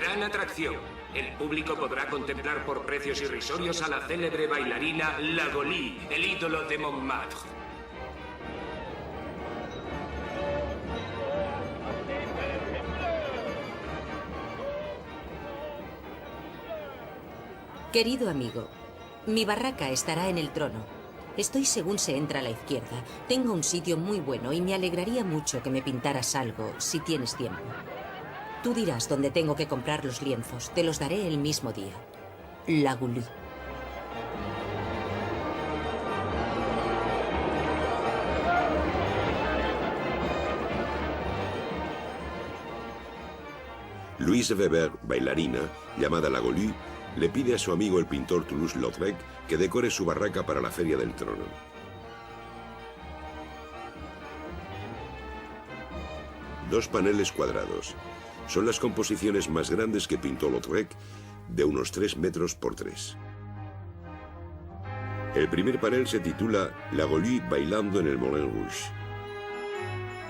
gran atracción. El público podrá contemplar por precios irrisorios a la célebre bailarina Lagoli, el ídolo de Montmartre. Querido amigo, mi barraca estará en el trono. Estoy según se entra a la izquierda. Tengo un sitio muy bueno y me alegraría mucho que me pintaras algo, si tienes tiempo. Tú dirás dónde tengo que comprar los lienzos. Te los daré el mismo día. Lagoli. Louise Weber, bailarina, llamada Lagoli, le pide a su amigo el pintor Toulouse-Lautrec que decore su barraca para la Feria del Trono. Dos paneles cuadrados. Son las composiciones más grandes que pintó Lautrec, de unos 3 metros por 3. El primer panel se titula Lagoli bailando en el Moulin Rouge.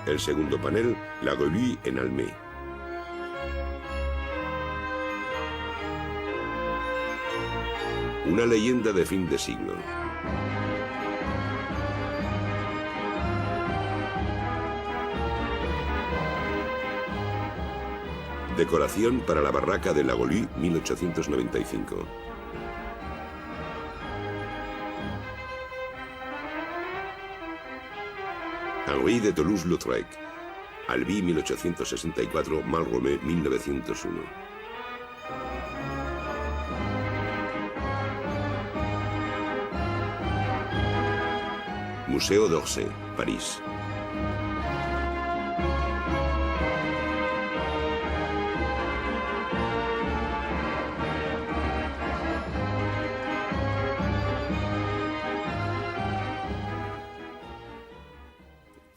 El segundo panel, Lagoli en Almé. Una leyenda de fin de siglo. Decoración para la barraca de Lagoli, 1895. Henri de Toulouse-Lautrec. Albi, 1864, Malromé, 1901. Museo d'Orsay, París.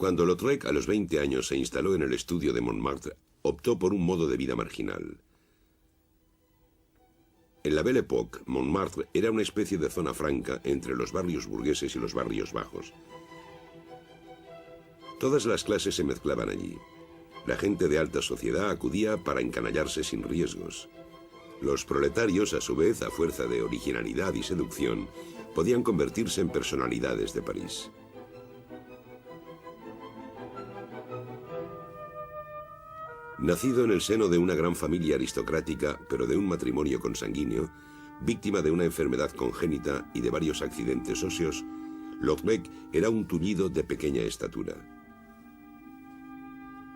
Cuando Lautrec a los 20 años se instaló en el estudio de Montmartre, optó por un modo de vida marginal. En la Belle Époque, Montmartre era una especie de zona franca entre los barrios burgueses y los barrios bajos. Todas las clases se mezclaban allí. La gente de alta sociedad acudía para encanallarse sin riesgos. Los proletarios, a su vez, a fuerza de originalidad y seducción, podían convertirse en personalidades de París. Nacido en el seno de una gran familia aristocrática, pero de un matrimonio consanguíneo, víctima de una enfermedad congénita y de varios accidentes óseos, Lautrec era un tullido de pequeña estatura.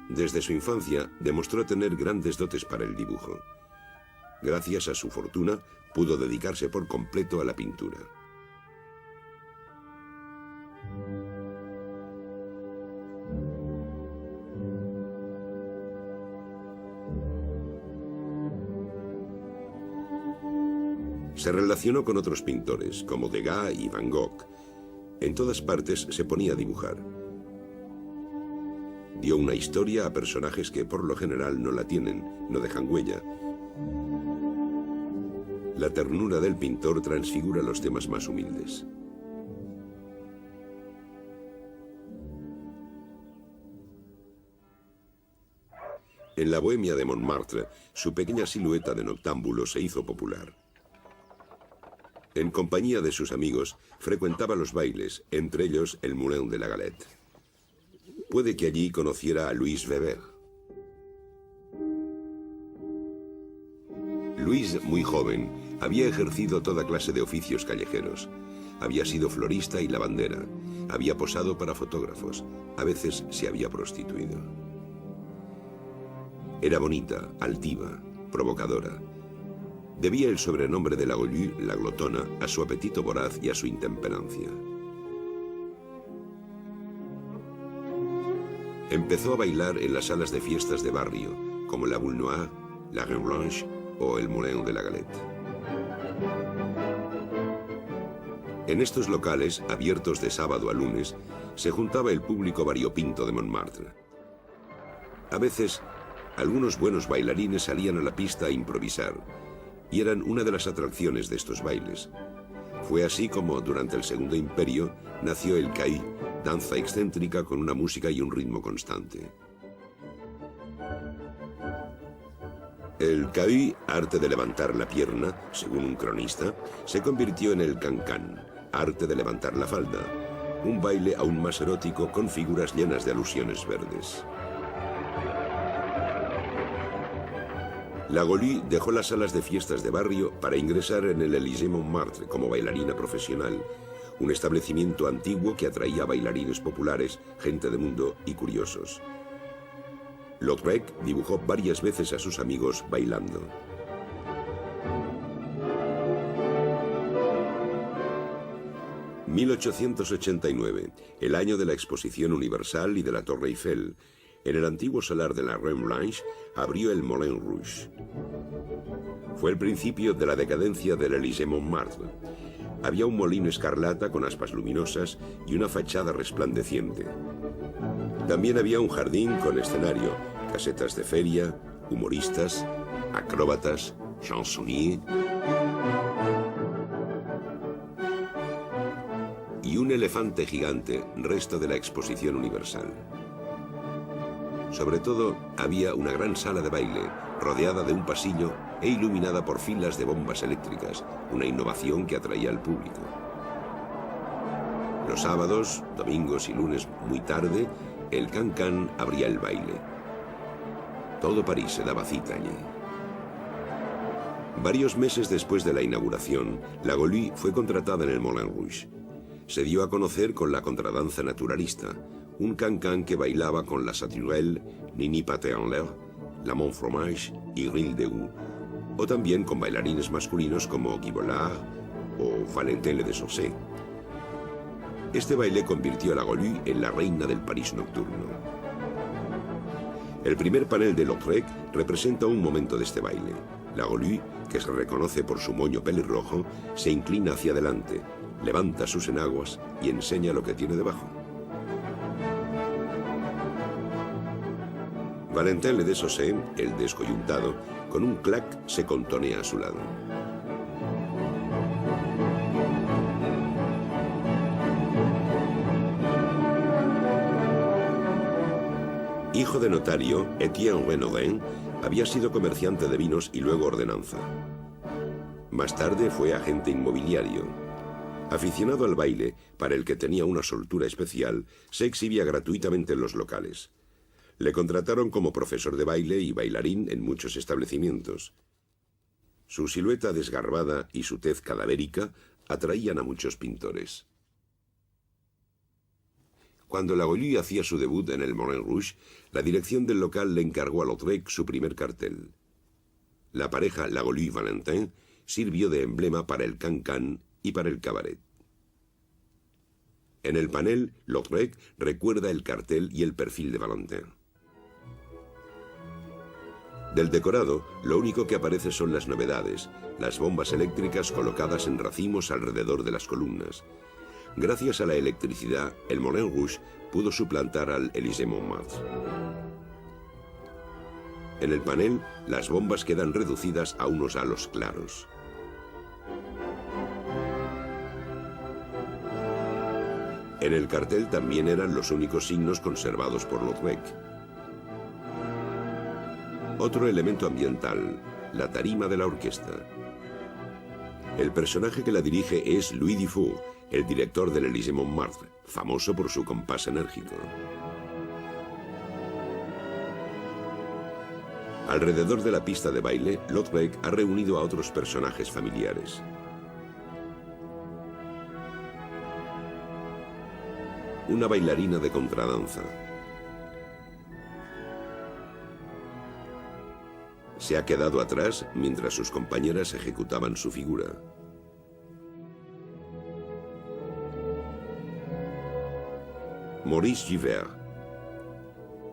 Desde su infancia demostró tener grandes dotes para el dibujo. Gracias a su fortuna, pudo dedicarse por completo a la pintura. Se relacionó con otros pintores, como Degas y Van Gogh. En todas partes se ponía a dibujar. Dio una historia a personajes que por lo general no la tienen, no dejan huella. La ternura del pintor transfigura los temas más humildes. En la bohemia de Montmartre, su pequeña silueta de noctámbulo se hizo popular. En compañía de sus amigos, frecuentaba los bailes, entre ellos el Moulin de la Galette. Puede que allí conociera a Louise Weber. Louise, muy joven, había ejercido toda clase de oficios callejeros. Había sido florista y lavandera. Había posado para fotógrafos. A veces se había prostituido. Era bonita, altiva, provocadora. Debía el sobrenombre de Lagoli, la glotona, a su apetito voraz y a su intemperancia. Empezó a bailar en las salas de fiestas de barrio, como la Boule Noire, la Reine Blanche o el Moulin de la Galette. En estos locales, abiertos de sábado a lunes, se juntaba el público variopinto de Montmartre. A veces, algunos buenos bailarines salían a la pista a improvisar, y eran una de las atracciones de estos bailes. Fue así como, durante el Segundo Imperio, nació el caïd, danza excéntrica con una música y un ritmo constante. El caí, arte de levantar la pierna, según un cronista, se convirtió en el cancan, arte de levantar la falda, un baile aún más erótico con figuras llenas de alusiones verdes. La Gaulie dejó las salas de fiestas de barrio para ingresar en el Élysée-Montmartre como bailarina profesional, un establecimiento antiguo que atraía a bailarines populares, gente de mundo y curiosos. Lautrec dibujó varias veces a sus amigos bailando. «1889, el año de la Exposición Universal y de la Torre Eiffel. En el antiguo solar de la Rue Blanche abrió el Moulin Rouge. Fue el principio de la decadencia del Élysée-Montmartre. Había un molino escarlata con aspas luminosas y una fachada resplandeciente. También había un jardín con escenario, casetas de feria, humoristas, acróbatas, chansonniers y un elefante gigante, resto de la Exposición Universal. Sobre todo, había una gran sala de baile, rodeada de un pasillo e iluminada por filas de bombas eléctricas, una innovación que atraía al público. Los sábados, domingos y lunes muy tarde, el cancan abría el baile. Todo París se daba cita allí. Varios meses después de la inauguración, la Gaulie fue contratada en el Moulin Rouge. Se dio a conocer con la contradanza naturalista, un cancan que bailaba con la Saturelle, Nini Paté en l'air, la Montfromage y Rille de Goût, o también con bailarines masculinos como Guy Bollard o Valentin Le Desausset. Este baile convirtió a la Gaulie en la reina del París nocturno. El primer panel de Lautrec representa un momento de este baile. La Gaulie, que se reconoce por su moño pelirrojo, se inclina hacia adelante, levanta sus enaguas y enseña lo que tiene debajo. Valentin Le Desausset, el descoyuntado, con un clac se contonea a su lado. Hijo de notario, Étienne Renaudin había sido comerciante de vinos y luego ordenanza. Más tarde fue agente inmobiliario. Aficionado al baile, para el que tenía una soltura especial, se exhibía gratuitamente en los locales. Le contrataron como profesor de baile y bailarín en muchos establecimientos. Su silueta desgarbada y su tez cadavérica atraían a muchos pintores. Cuando la Gaulie hacía su debut en el Moulin Rouge, la dirección del local le encargó a Lautrec su primer cartel. La pareja La Gaulie-Valentin sirvió de emblema para el cancan y para el cabaret. En el panel, Lautrec recuerda el cartel y el perfil de Valentin. Del decorado, lo único que aparece son las novedades, las bombas eléctricas colocadas en racimos alrededor de las columnas. Gracias a la electricidad, el Moulin Rouge pudo suplantar al Élysée-Montmartre. En el panel, las bombas quedan reducidas a unos halos claros. En el cartel también eran los únicos signos conservados por Lautrec. Otro elemento ambiental, la tarima de la orquesta. El personaje que la dirige es Louis Dufour, el director del Élysée-Montmartre, famoso por su compás enérgico. Alrededor de la pista de baile, Lautrec ha reunido a otros personajes familiares. Una bailarina de contradanza. Se ha quedado atrás mientras sus compañeras ejecutaban su figura. Maurice Givert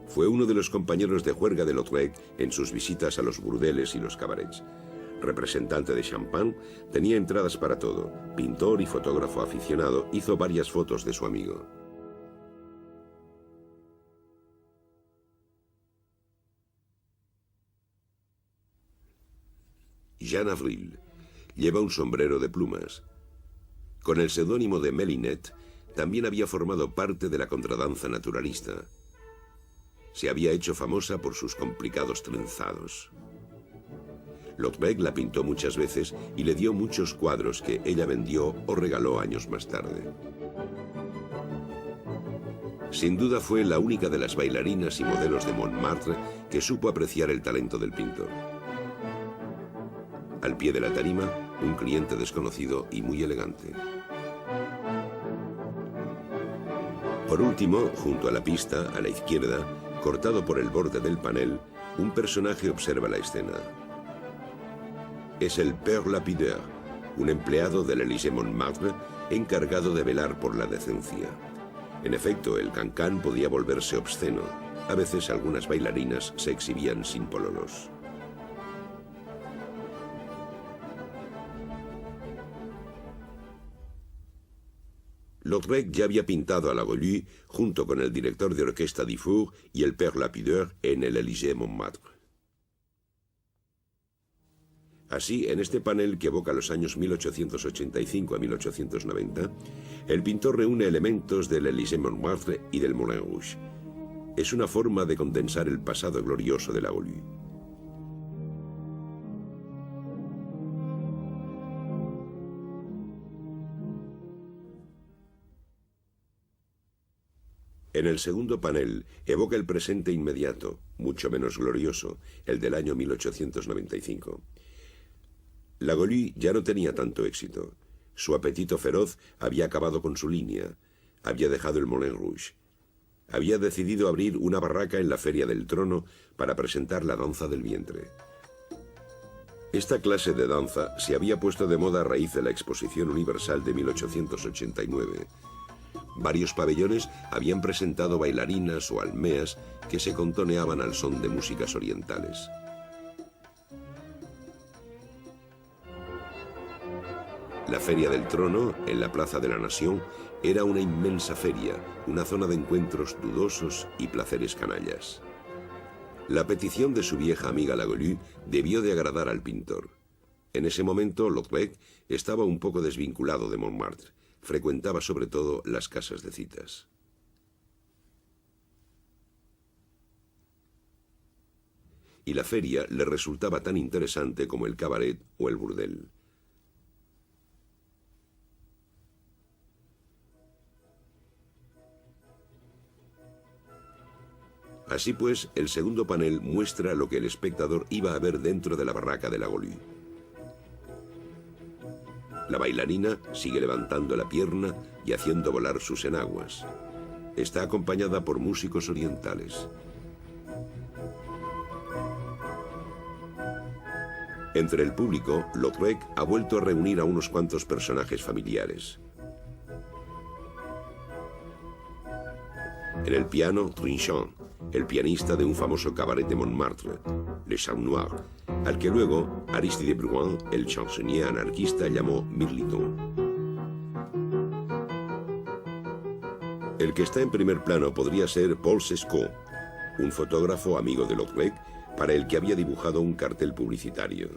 fue uno de los compañeros de juerga de Lautrec en sus visitas a los burdeles y los cabarets. Representante de champán, tenía entradas para todo. Pintor y fotógrafo aficionado, hizo varias fotos de su amigo. Jeanne Avril lleva un sombrero de plumas. Con el seudónimo de Mélinette, también había formado parte de la contradanza naturalista. Se había hecho famosa por sus complicados trenzados. Lautrec la pintó muchas veces y le dio muchos cuadros que ella vendió o regaló años más tarde. Sin duda fue la única de las bailarinas y modelos de Montmartre que supo apreciar el talento del pintor. Al pie de la tarima, un cliente desconocido y muy elegante. Por último, junto a la pista, a la izquierda, cortado por el borde del panel, un personaje observa la escena. Es el Père Lapideur, un empleado del Élysée Montmartre encargado de velar por la decencia. En efecto, el cancán podía volverse obsceno. A veces algunas bailarinas se exhibían sin pololos. Lautrec ya había pintado a la Golu junto con el director de orquesta Dufour y el Père Lapideur en el Élysée Montmartre. Así, en este panel que evoca los años 1885 a 1890, el pintor reúne elementos del Élysée Montmartre y del Moulin Rouge. Es una forma de condensar el pasado glorioso de la Golu. En el segundo panel evoca el presente inmediato, mucho menos glorioso, el del año 1895. La Golu ya no tenía tanto éxito. Su apetito feroz había acabado con su línea. Había dejado el Moulin Rouge. Había decidido abrir una barraca en la Feria del Trono para presentar la danza del vientre. Esta clase de danza se había puesto de moda a raíz de la Exposición Universal de 1889. Varios pabellones habían presentado bailarinas o almeas que se contoneaban al son de músicas orientales. La Feria del Trono, en la Plaza de la Nación, era una inmensa feria, una zona de encuentros dudosos y placeres canallas. La petición de su vieja amiga la Golu debió de agradar al pintor. En ese momento, Lautrec estaba un poco desvinculado de Montmartre. Frecuentaba sobre todo las casas de citas. Y la feria le resultaba tan interesante como el cabaret o el burdel. Así pues, el segundo panel muestra lo que el espectador iba a ver dentro de la barraca de la Golu. La bailarina sigue levantando la pierna y haciendo volar sus enaguas. Está acompañada por músicos orientales. Entre el público, Lautrec ha vuelto a reunir a unos cuantos personajes familiares. En el piano, Trinchant, el pianista de un famoso cabaret de Montmartre, Le Chat Noir, al que luego Aristide Bruant, el chansonnier anarquista, llamó Mirliton. El que está en primer plano podría ser Paul Sescaut, un fotógrafo amigo de Lautrec, para el que había dibujado un cartel publicitario.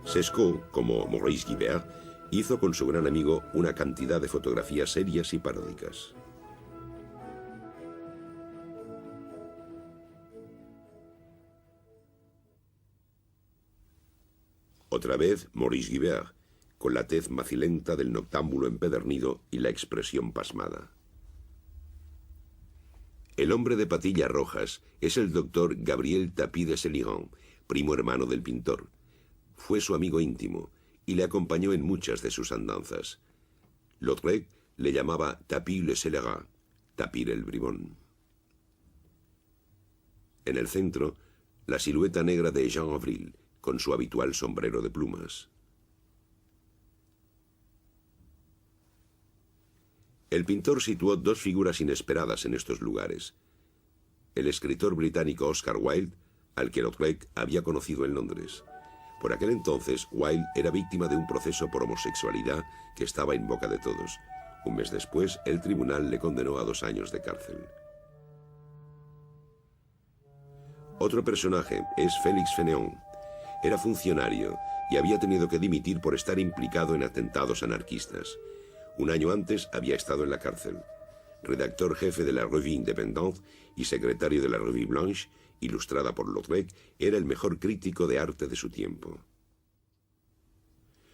Sescaut, como Maurice Guibert, hizo con su gran amigo una cantidad de fotografías serias y paródicas. Otra vez Maurice Guibert, con la tez macilenta del noctámbulo empedernido y la expresión pasmada. El hombre de patillas rojas es el doctor Gabriel Tapie de Céliron, primo hermano del pintor. Fue su amigo íntimo y le acompañó en muchas de sus andanzas. Lautrec le llamaba Tapie le Scélérat, Tapir el bribón. En el centro, la silueta negra de Jean Avril, con su habitual sombrero de plumas. El pintor situó dos figuras inesperadas en estos lugares. El escritor británico Oscar Wilde, al que Lautrec había conocido en Londres. Por aquel entonces, Wilde era víctima de un proceso por homosexualidad que estaba en boca de todos. Un mes después, el tribunal le condenó a 2 años de cárcel. Otro personaje es Félix Fénéon. Era funcionario y había tenido que dimitir por estar implicado en atentados anarquistas. Un año antes había estado en la cárcel. redactor jefe de la Revue Indépendante y secretario de la Revue Blanche, ilustrada por Lautrec, era el mejor crítico de arte de su tiempo.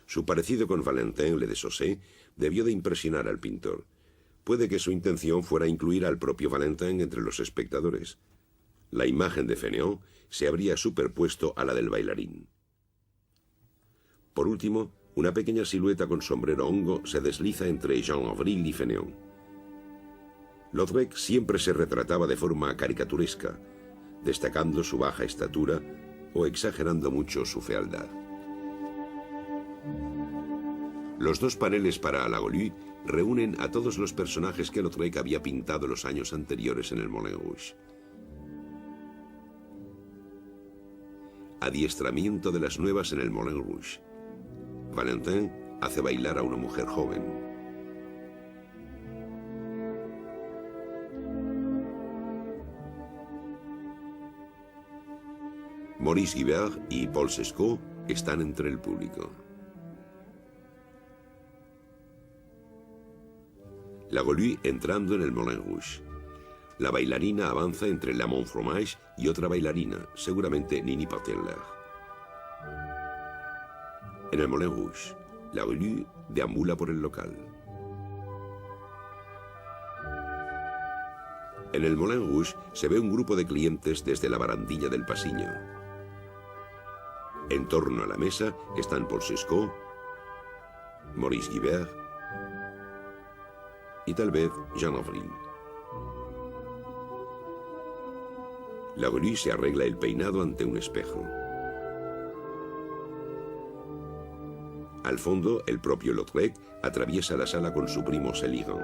Su parecido con Valentin Le Dessosset debió de impresionar al pintor. Puede que su intención fuera incluir al propio Valentin entre los espectadores. La imagen de Fénéon se habría superpuesto a la del bailarín. Por último, una pequeña silueta con sombrero hongo se desliza entre Jean Avril y Fénéon. Lautrec siempre se retrataba de forma caricaturesca, destacando su baja estatura o exagerando mucho su fealdad. Los dos paneles para La Goulue reúnen a todos los personajes que Lautrec había pintado los años anteriores en el Moulin Rouge. Adiestramiento de las nuevas en el Moulin Rouge. Valentin hace bailar a una mujer joven. Maurice Guibert y Paul Sescaut están entre el público. La Goulue entrando en el Moulin Rouge. La bailarina avanza entre la Montfromage y otra bailarina, seguramente Nini Pateller. En el Moulin Rouge, la Goulue deambula por el local. En el Moulin Rouge se ve un grupo de clientes desde la barandilla del pasillo. En torno a la mesa están Paul Sescaut, Maurice Guibert y tal vez Jean Avril. La Goulue se arregla el peinado ante un espejo. Al fondo, el propio Lautrec atraviesa la sala con su primo Céligon.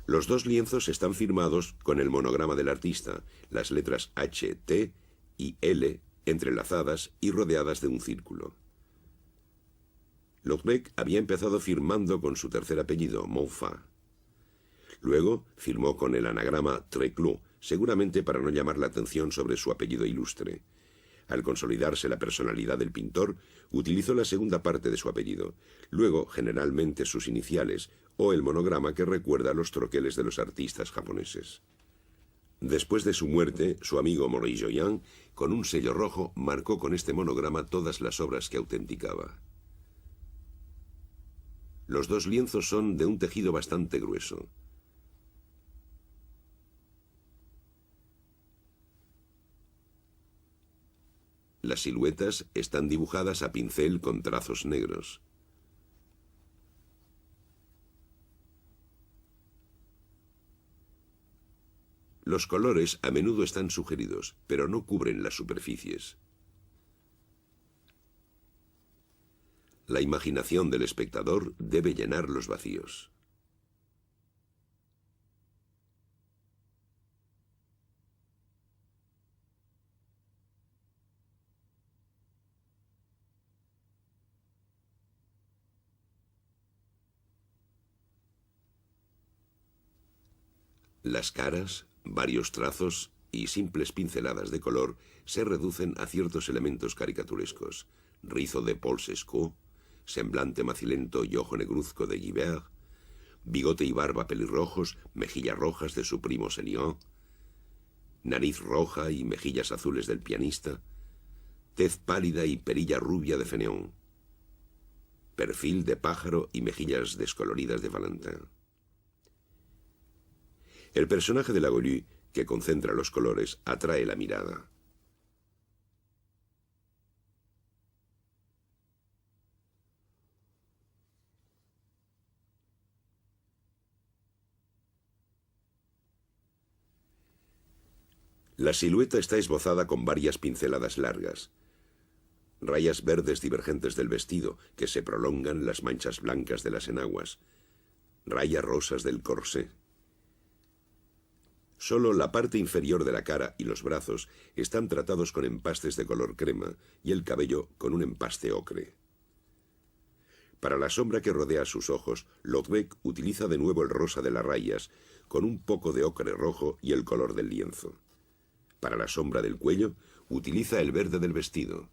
Los dos lienzos están firmados con el monograma del artista, las letras H, T y L entrelazadas y rodeadas de un círculo. Lautrec había empezado firmando con su tercer apellido, Montfat. Luego firmó con el anagrama Tréclos, seguramente para no llamar la atención sobre su apellido ilustre. Al consolidarse la personalidad del pintor, utilizó la segunda parte de su apellido, luego generalmente sus iniciales o el monograma que recuerda los troqueles de los artistas japoneses. Después de su muerte, su amigo Maurice Joyan, con un sello rojo, marcó con este monograma todas las obras que autenticaba. Los dos lienzos son de un tejido bastante grueso. Las siluetas están dibujadas a pincel con trazos negros. Los colores a menudo están sugeridos, pero no cubren las superficies. La imaginación del espectador debe llenar los vacíos. Las caras, varios trazos y simples pinceladas de color se reducen a ciertos elementos caricaturescos: rizo de Paul Sescaut, semblante macilento y ojo negruzco de Guibert, bigote y barba pelirrojos, mejillas rojas de su primo Céligon, nariz roja y mejillas azules del pianista, tez pálida y perilla rubia de Fénéon, perfil de pájaro y mejillas descoloridas de Valentin. El personaje de la Goulue, que concentra los colores, atrae la mirada. La silueta está esbozada con varias pinceladas largas. Rayas verdes divergentes del vestido, que se prolongan las manchas blancas de las enaguas. Rayas rosas del corsé. Solo la parte inferior de la cara y los brazos están tratados con empastes de color crema y el cabello con un empaste ocre. Para la sombra que rodea sus ojos, Lautrec utiliza de nuevo el rosa de las rayas, con un poco de ocre rojo y el color del lienzo. Para la sombra del cuello, utiliza el verde del vestido.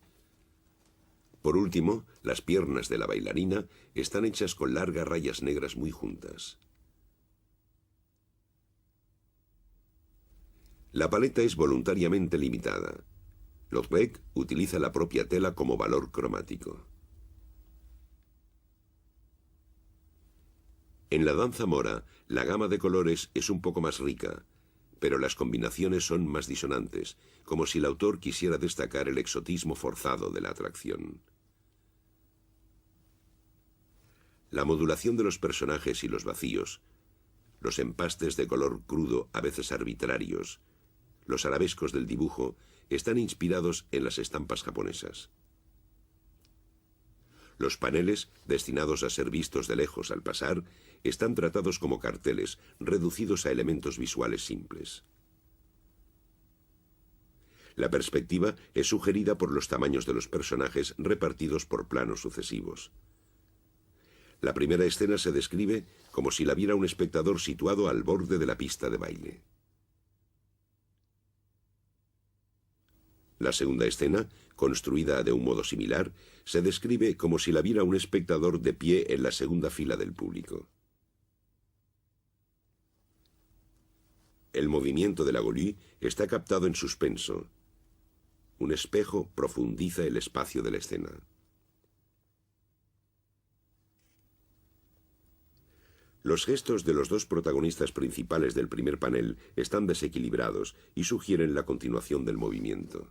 Por último, las piernas de la bailarina están hechas con largas rayas negras muy juntas. La paleta es voluntariamente limitada. Lautrec utiliza la propia tela como valor cromático. En la danza mora, la gama de colores es un poco más rica, pero las combinaciones son más disonantes, como si el autor quisiera destacar el exotismo forzado de la atracción. La modulación de los personajes y los vacíos, los empastes de color crudo a veces arbitrarios, los arabescos del dibujo, están inspirados en las estampas japonesas. Los paneles, destinados a ser vistos de lejos al pasar, están tratados como carteles, reducidos a elementos visuales simples. La perspectiva es sugerida por los tamaños de los personajes repartidos por planos sucesivos. La primera escena se describe como si la viera un espectador situado al borde de la pista de baile. La segunda escena, construida de un modo similar, se describe como si la viera un espectador de pie en la segunda fila del público. El movimiento de la Goulue está captado en suspenso. Un espejo profundiza el espacio de la escena. Los gestos de los dos protagonistas principales del primer panel están desequilibrados y sugieren la continuación del movimiento.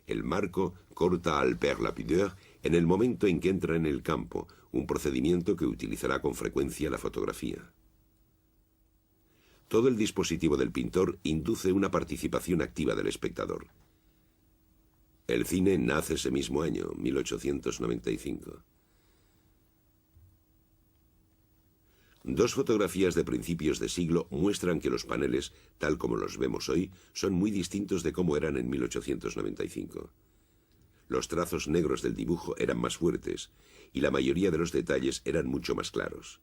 El marco corta al Père Lapideur en el momento en que entra en el campo, un procedimiento que utilizará con frecuencia la fotografía. Todo el dispositivo del pintor induce una participación activa del espectador. El cine nace ese mismo año, 1895. Dos fotografías de principios de siglo muestran que los paneles, tal como los vemos hoy, son muy distintos de cómo eran en 1895. Los trazos negros del dibujo eran más fuertes y la mayoría de los detalles eran mucho más claros.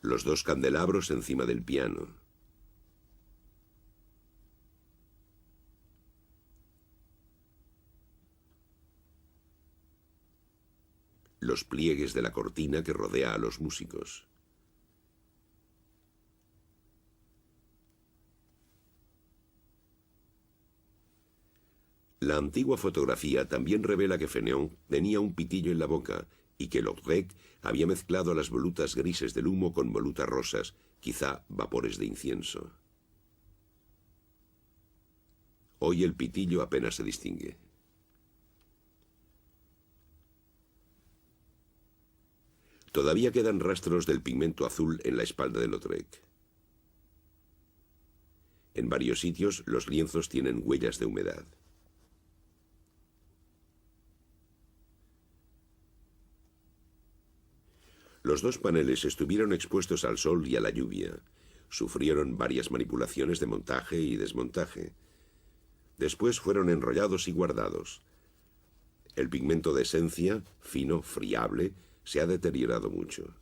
Los dos candelabros encima del piano. Los pliegues de la cortina que rodea a los músicos. La antigua fotografía también revela que Fénéon tenía un pitillo en la boca y que Lautrec había mezclado las volutas grises del humo con volutas rosas, quizá vapores de incienso. Hoy el pitillo apenas se distingue. Todavía quedan rastros del pigmento azul en la espalda de Lautrec. En varios sitios los lienzos tienen huellas de humedad. Los dos paneles estuvieron expuestos al sol y a la lluvia. Sufrieron varias manipulaciones de montaje y desmontaje. Después fueron enrollados y guardados. El pigmento de esencia, fino, friable, se ha deteriorado mucho.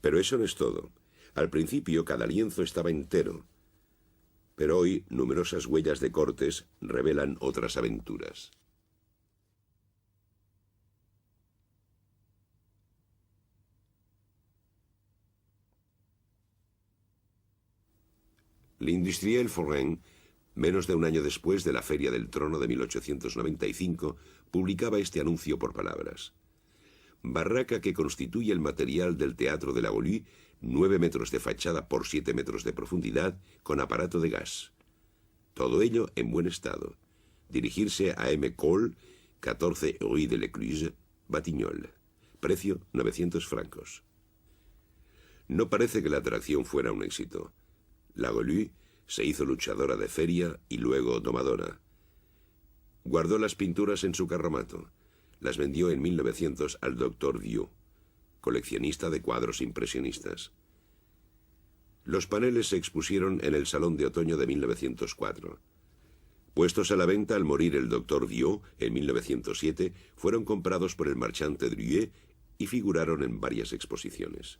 Pero eso no es todo. Al principio cada lienzo estaba entero, pero hoy numerosas huellas de cortes revelan otras aventuras. L'Industriel Forain, menos de un año después de la Feria del Trono de 1895, publicaba este anuncio por palabras. Barraca que constituye el material del Teatro de la Goulue, 9 metros de fachada por 7 metros de profundidad, con aparato de gas. Todo ello en buen estado. Dirigirse a M. Cole, 14 Rue de l'Écluse, Batignolles. Precio 900 francos. No parece que la atracción fuera un éxito. La Goulue se hizo luchadora de feria y luego domadora. Guardó las pinturas en su carromato. Las vendió en 1900 al Dr. Vieux, coleccionista de cuadros impresionistas. Los paneles se expusieron en el Salón de Otoño de 1904. Puestos a la venta al morir el Dr. Vieux en 1907, fueron comprados por el marchante Drouet y figuraron en varias exposiciones.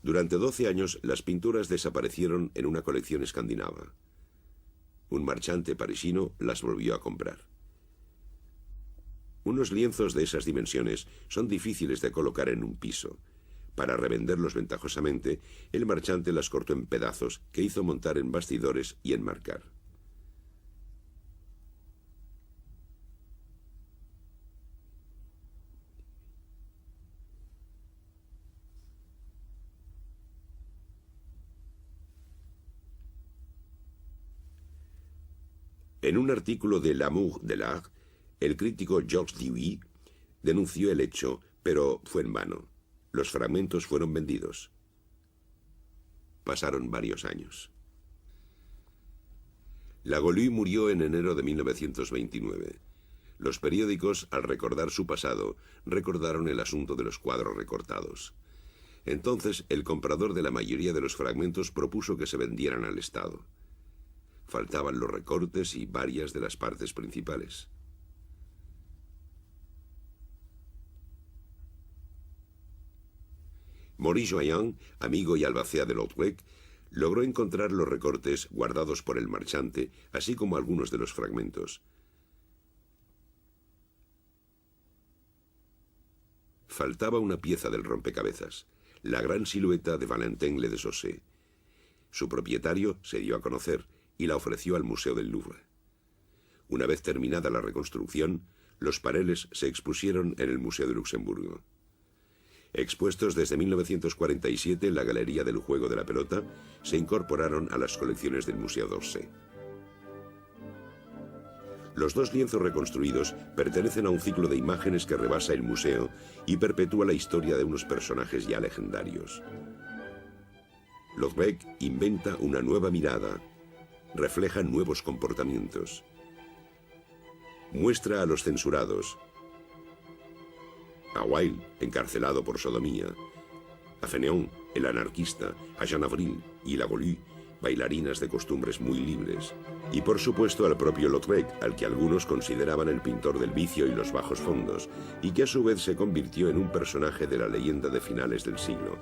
Durante 12 años, las pinturas desaparecieron en una colección escandinava. Un marchante parisino las volvió a comprar. Unos lienzos de esas dimensiones son difíciles de colocar en un piso. Para revenderlos ventajosamente, el marchante las cortó en pedazos que hizo montar en bastidores y enmarcar. En un artículo de L'Amour de l'Art, el crítico Georges Duhy denunció el hecho, pero fue en vano. Los fragmentos fueron vendidos. Pasaron varios años. Lagolu murió en enero de 1929. Los periódicos, al recordar su pasado, recordaron el asunto de los cuadros recortados. Entonces, el comprador de la mayoría de los fragmentos propuso que se vendieran al Estado. Faltaban los recortes y varias de las partes principales. Maurice Joyen, amigo y albacea de Lautrec, logró encontrar los recortes guardados por el marchante, así como algunos de los fragmentos. Faltaba una pieza del rompecabezas, la gran silueta de Valentin Le Desaussés. Su propietario se dio a conocer y la ofreció al Museo del Louvre. Una vez terminada la reconstrucción, los paneles se expusieron en el Museo de Luxemburgo. Expuestos desde 1947 en la Galería del Juego de la Pelota, se incorporaron a las colecciones del Museo d'Orsay. Los dos lienzos reconstruidos pertenecen a un ciclo de imágenes que rebasa el museo y perpetúa la historia de unos personajes ya legendarios. Lautrec inventa una nueva mirada, refleja nuevos comportamientos. Muestra a los censurados, a Wilde, encarcelado por sodomía, a Fénéon, el anarquista, a Jean Avril y Lagolu, bailarinas de costumbres muy libres, y por supuesto al propio Lautrec, al que algunos consideraban el pintor del vicio y los bajos fondos, y que a su vez se convirtió en un personaje de la leyenda de finales del siglo.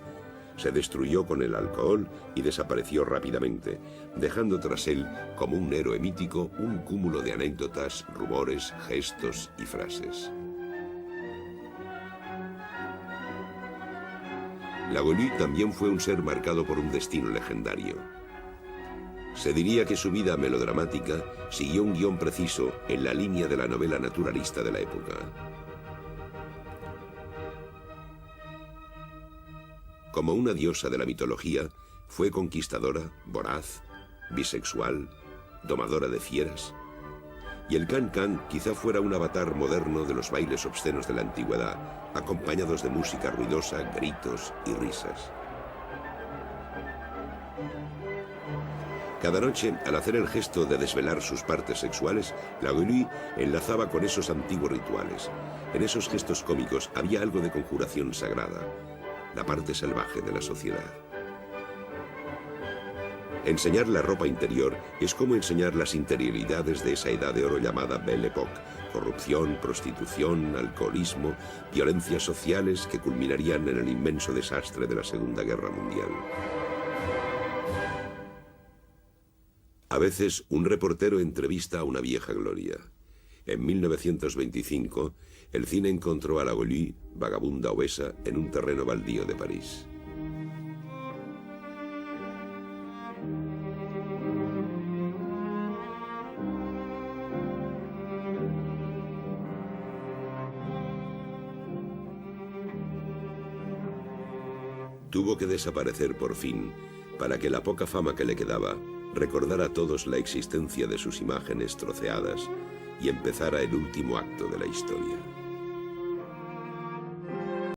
Se destruyó con el alcohol y desapareció rápidamente, dejando tras él, como un héroe mítico, un cúmulo de anécdotas, rumores, gestos y frases. Lagolu también fue un ser marcado por un destino legendario. Se diría que su vida melodramática siguió un guión preciso en la línea de la novela naturalista de la época. Como una diosa de la mitología, fue conquistadora, voraz, bisexual, domadora de fieras. Y el can-can quizá fuera un avatar moderno de los bailes obscenos de la antigüedad, acompañados de música ruidosa, gritos y risas. Cada noche, al hacer el gesto de desvelar sus partes sexuales, Lagolu enlazaba con esos antiguos rituales. En esos gestos cómicos había algo de conjuración sagrada, la parte salvaje de la sociedad. Enseñar la ropa interior es como enseñar las interioridades de esa edad de oro llamada Belle Époque: corrupción, prostitución, alcoholismo, violencias sociales que culminarían en el inmenso desastre de la Segunda Guerra Mundial. A veces, un reportero entrevista a una vieja gloria. En 1925, el cine encontró a Lagolu, vagabunda obesa, en un terreno baldío de París. Tuvo que desaparecer por fin, para que la poca fama que le quedaba recordara a todos la existencia de sus imágenes troceadas y empezara el último acto de la historia.